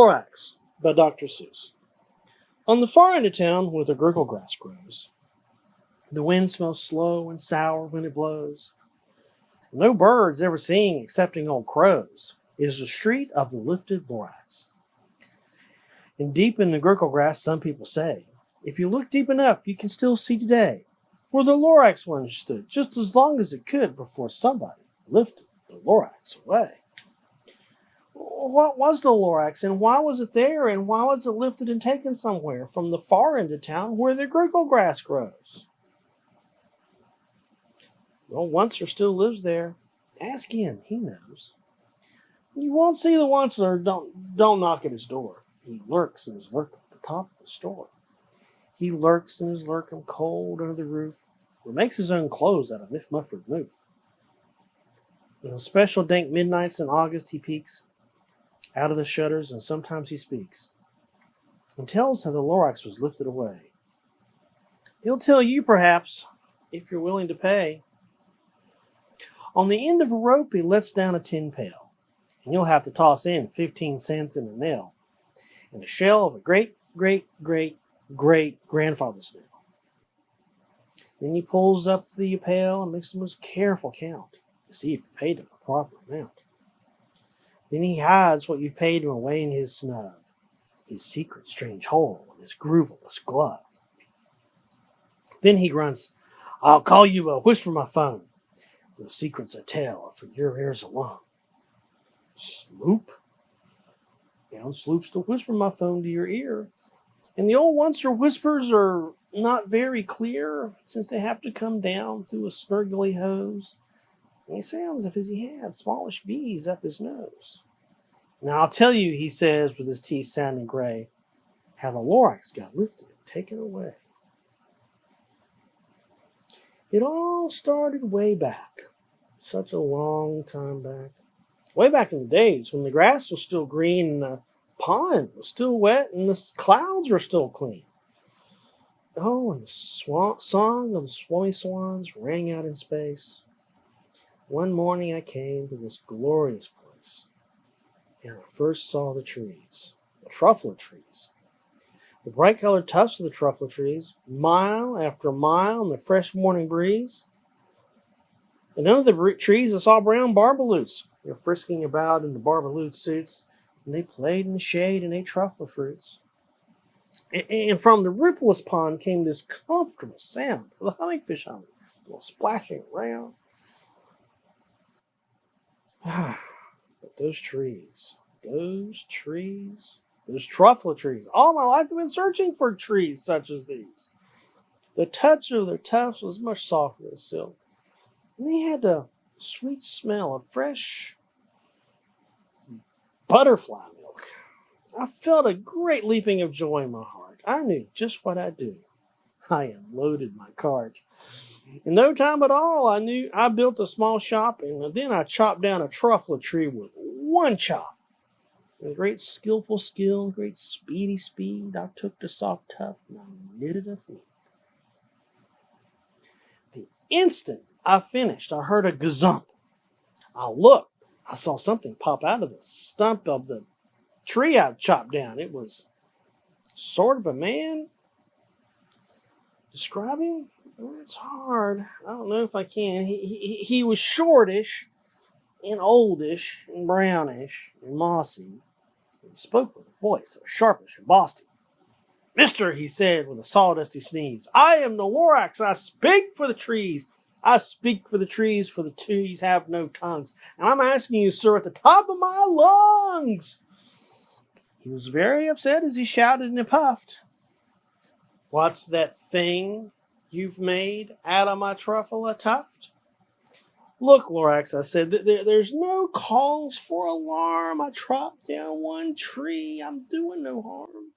Lorax by Dr. Seuss. On the far end of town where the gurgle grass grows, the wind smells slow and sour when it blows. No birds ever sing excepting old crows. It is the street of the lifted Lorax. And deep in the gurgle grass, some people say, if you look deep enough, you can still see today where the Lorax once stood, just as long as it could before somebody lifted the Lorax away. What was the Lorax, and why was it there, and why was it lifted and taken somewhere from the far end of town where the gurgle grass grows? Well, Oncer still lives there. Ask him, he knows. You won't see the Oncer, don't knock at his door. He lurks in his lurk at the top of the store. He lurks in his lurkum cold under the roof, or makes his own clothes out of Miff Mufford Moof. On special dank midnights in August he peeks out of the shutters, and sometimes he speaks and tells how the Lorax was lifted away. He'll tell you, perhaps, if you're willing to pay. On the end of a rope he lets down a tin pail, and you'll have to toss in 15 cents in a nail, and the shell of a great-great-great-great-grandfather's snail. Then he pulls up the pail and makes the most careful count to see if you paid him a proper amount. Then he hides what you've paid him away in his snub, his secret strange hole in his grooveless glove. Then he grunts, I'll call you a whisper my phone. The secrets I tell are for your ears alone. Sloop. Down sloops the whisper my phone to your ear. And the old Oncer whispers are not very clear, since they have to come down through a snurgly hose. And he sounds as if he had smallish bees up his nose. Now I'll tell you, he says, with his teeth sounding gray, how the Lorax got lifted and taken away. It all started way back, such a long time back. Way back in the days when the grass was still green and the pond was still wet and the clouds were still clean. Oh, and the song of the swummy swans rang out in space. One morning I came to this glorious place, and I first saw the trees, the truffle trees. The bright-colored tufts of the truffle trees, mile after mile in the fresh morning breeze. And under the trees I saw brown barbaloots. They're frisking about in the barbaloot suits, and they played in the shade and ate truffle fruits. And from the rippleless pond came this comfortable sound of the hummingfish humming, while splashing around. But those truffle trees, all my life I've been searching for trees such as these. The touch of their tufts was much softer than silk, and they had the sweet smell of fresh butterfly milk. I felt a great leaping of joy in my heart. I knew just what I'd do. I unloaded my cart. In no time at all, I built a small shop, and then I chopped down a truffle tree with one chop. With great skillful skill, great speedy speed, I took the soft tuft and I knitted a thread. The instant I finished, I heard a gazump. I looked. I saw something pop out of the stump of the tree I chopped down. It was sort of a man. Describe him? Well, it's hard. I don't know if I can. He was shortish and oldish and brownish and mossy. He spoke with a voice that was sharpish and bossy. Mister, he said with a sawdusty sneeze, I am the Lorax. I speak for the trees. I speak for the trees have no tongues. And I'm asking you, sir, at the top of my lungs. He was very upset as he shouted and puffed. What's that thing you've made out of my truffle a tuft? Look, Lorax, I said, there's no cause for alarm. I chopped down one tree. I'm doing no harm.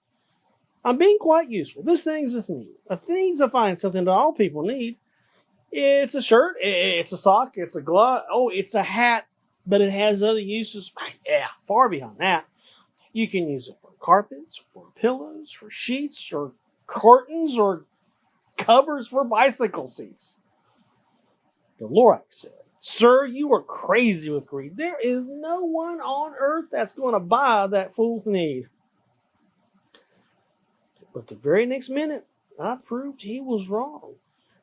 I'm being quite useful. This thing's a need. A need's to find something that all people need. It's a shirt, it's a sock, it's a glove, it's a hat, but it has other uses. Yeah, far beyond that. You can use it for carpets, for pillows, for sheets, or curtains, or covers for bicycle seats. The Lorax said, Sir, you are crazy with greed. There is no one on earth that's going to buy that fool's need. But the very next minute, I proved he was wrong.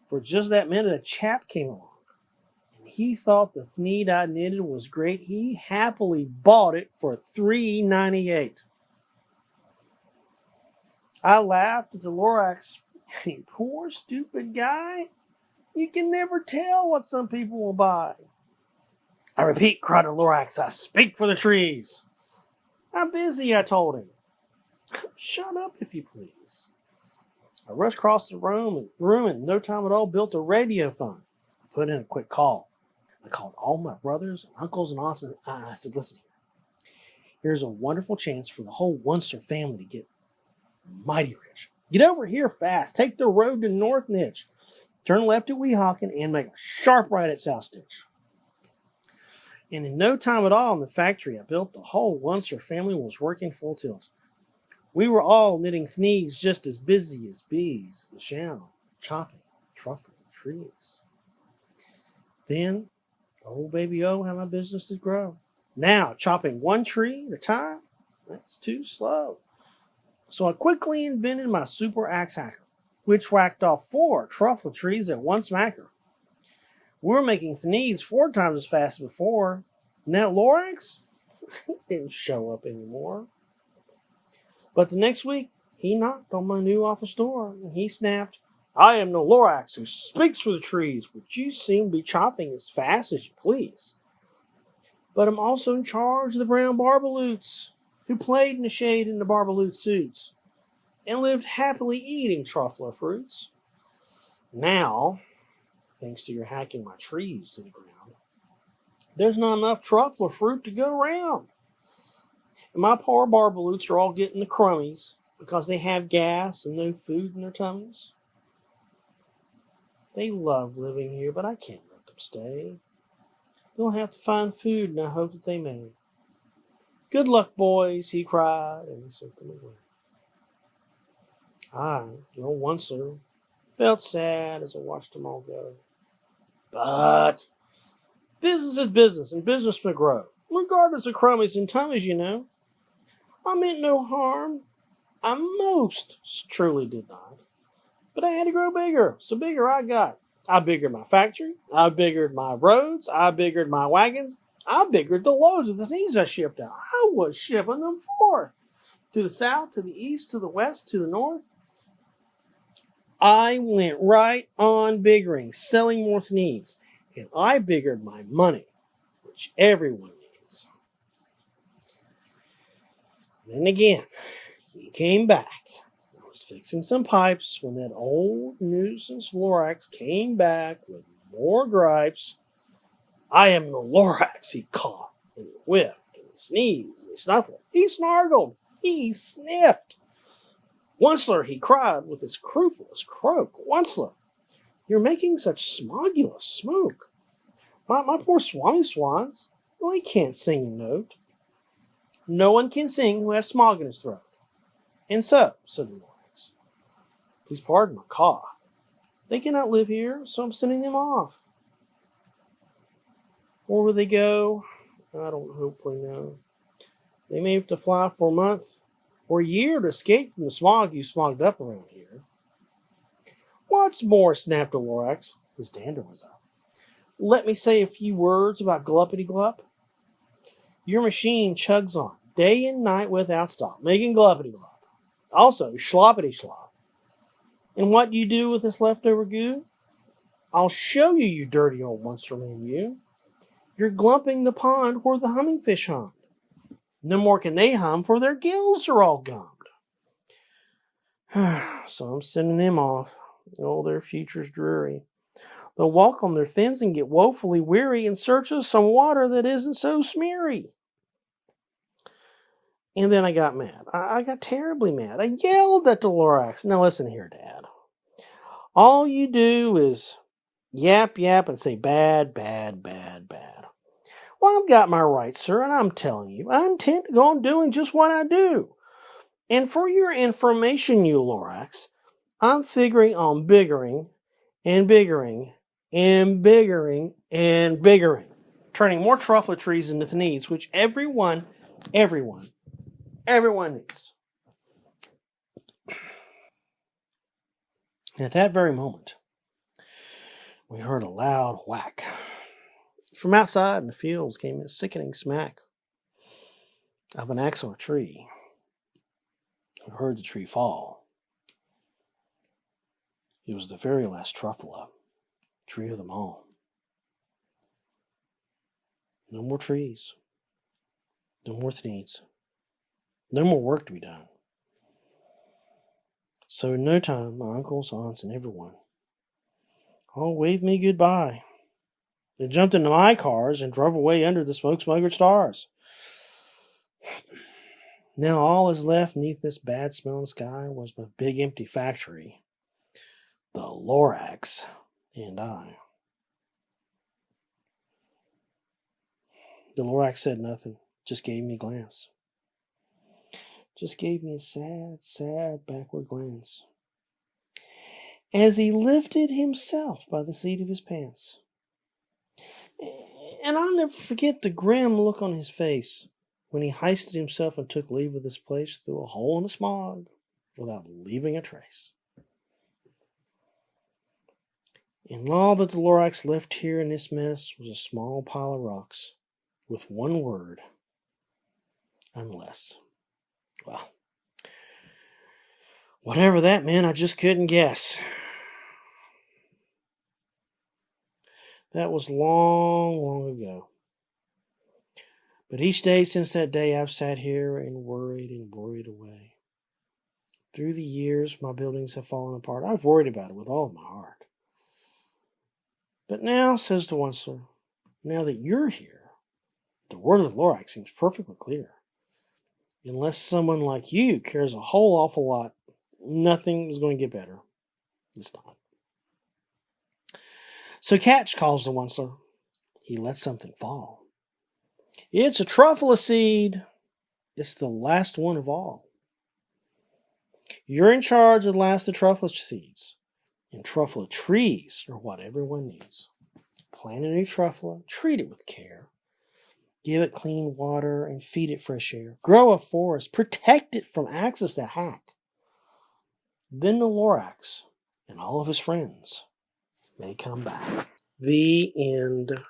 For just that minute, a chap came along. And he thought the thneed I knitted was great. He happily bought it for $3.98. I laughed at the Lorax. You poor stupid guy. You can never tell what some people will buy. I repeat, cried the Lorax, I speak for the trees. I'm busy, I told him. Shut up, if you please. I rushed across the room and in no time at all built a radio phone. I put in a quick call. I called all my brothers and uncles and aunts, and I said, listen, here's a wonderful chance for the whole Wunster family to get mighty rich. Get over here fast. Take the road to North Nitch. Turn left at Weehawken and make a sharp right at South Stitch. And in no time at all in the factory I built, the whole Wunster family was working full tilt. We were all knitting thneeds just as busy as bees, the shell, chopping, truffling trees. Then, oh baby, oh, how my business did grow. Now, chopping one tree at a time, that's too slow. So I quickly invented my super axe hacker, which whacked off 4 truffle trees at one smacker. We were making thneeds 4 times as fast as before, and that Lorax didn't show up anymore. But the next week, he knocked on my new office door, and he snapped, I am no Lorax who speaks for the trees, which you seem to be chopping as fast as you please. But I'm also in charge of the brown barbaloots, who played in the shade in the barbaloot suits, and lived happily eating truffler fruits. Now, thanks to your hacking my trees to the ground, there's not enough truffler fruit to go around. And my poor barbaloots are all getting the crummies because they have gas and no food in their tummies. They love living here, but I can't let them stay. They'll have to find food, and I hope that they may. Good luck, boys, he cried, and he sent them away. I, the old Wunster, felt sad as I watched them all go. But business is business, and business may grow, regardless of crummies and tummies, you know. I meant no harm. I most truly did not. But I had to grow bigger, so bigger I got. I biggered my factory. I biggered my roads. I biggered my wagons. I biggered the loads of the things I shipped out. I was shipping them forth. To the south, to the east, to the west, to the north. I went right on biggering, selling more thneeds. And I biggered my money, which everyone needs. Then again, he came back. I was fixing some pipes when that old nuisance Lorax came back with more gripes. I am the Lorax, he coughed, and he whiffed, and he sneezed, and he snuffled. He snargled, he sniffed. Wunstler, he cried with his crufulous croak. Wunstler, you're making such smogulous smoke. My poor swami swans, well, they can't sing a note. No one can sing who has smog in his throat. And so, said the Lorax, please pardon my cough. They cannot live here, so I'm sending them off. Where will they go? I don't hopefully know. They may have to fly for a month or a year to escape from the smog you smogged up around here. What's more, snapped the Lorax. His dander was up. Let me say a few words about Gluppity Glup. Your machine chugs on, day and night without stop, making Gluppity Glup. Also, Schloppity Schlop. And what do you do with this leftover goo? I'll show you, you dirty old monsterman, you. You're glumping the pond where the hummingfish hummed. No more can they hum, for their gills are all gummed. So I'm sending them off. Oh, their future's dreary. They'll walk on their fins and get woefully weary in search of some water that isn't so smeary. And then I got mad. I got terribly mad. I yelled at the Lorax. Now listen here, Dad. All you do is yap, yap, and say bad, bad, bad, bad. Well, I've got my rights, sir, and I'm telling you, I intend to go on doing just what I do. And for your information, you Lorax, I'm figuring on biggering and biggering and biggering and biggering, turning more truffle trees into thneeds, which everyone needs. And at that very moment, we heard a loud whack. From outside in the fields came a sickening smack of an axe on a tree. We heard the tree fall. It was the very last truffula tree of them all. No more trees. No more things. No more work to be done. So in no time, my uncles, aunts, and everyone all waved me goodbye. They jumped into my cars and drove away under the smoke-smokered stars. Now all that's left beneath this bad-smelling sky was my big empty factory, the Lorax, and I. The Lorax said nothing, just gave me a glance. Just gave me a sad, sad backward glance as he lifted himself by the seat of his pants. And I'll never forget the grim look on his face when he hoisted himself and took leave of this place through a hole in the smog without leaving a trace. And all that the Lorax left here in this mess was a small pile of rocks with one word: unless. Well, whatever that meant, I just couldn't guess. That was long, long ago. But each day since that day, I've sat here and worried away. Through the years, my buildings have fallen apart. I've worried about it with all of my heart. But now, says the Onceler, now that you're here, the word of the Lorax seems perfectly clear. Unless someone like you cares a whole awful lot, nothing is going to get better. It's not. So catch, calls the Onceler. He lets something fall. It's a truffula seed. It's the last one of all. You're in charge of the last of truffula seeds. And truffula trees are what everyone needs. Plant a new truffula, treat it with care. Give it clean water and feed it fresh air. Grow a forest, protect it from axes that hack. Then the Lorax and all of his friends may come back. The end.